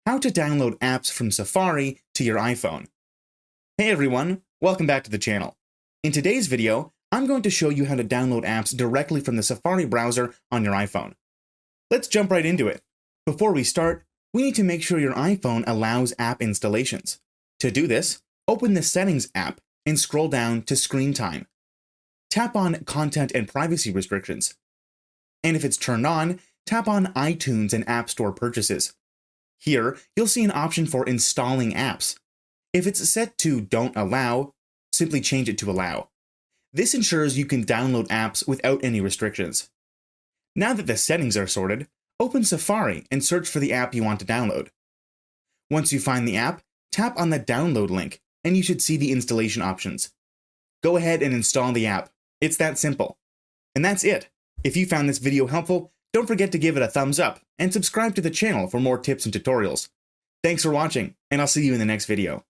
how to download apps from Safari to your iPhone. Hey everyone, welcome back to the channel. In today's video, I'm going to show you how to download apps directly from the Safari browser on your iPhone. Let's jump right into it. Before we start, we need to make sure your iPhone allows app installations. To do this, open the Settings app and scroll down to Screen Time. Tap on Content and Privacy Restrictions. And if it's turned on, tap on iTunes and App Store Purchases. Here, you'll see an option for installing apps. If it's set to Don't Allow, simply change it to Allow. This ensures you can download apps without any restrictions. Now that the settings are sorted, open Safari and search for the app you want to download. Once you find the app, tap on the download link, and you should see the installation options. Go ahead and install the app. It's that simple. And that's it. If you found this video helpful, don't forget to give it a thumbs up and subscribe to the channel for more tips and tutorials. Thanks for watching, and I'll see you in the next video.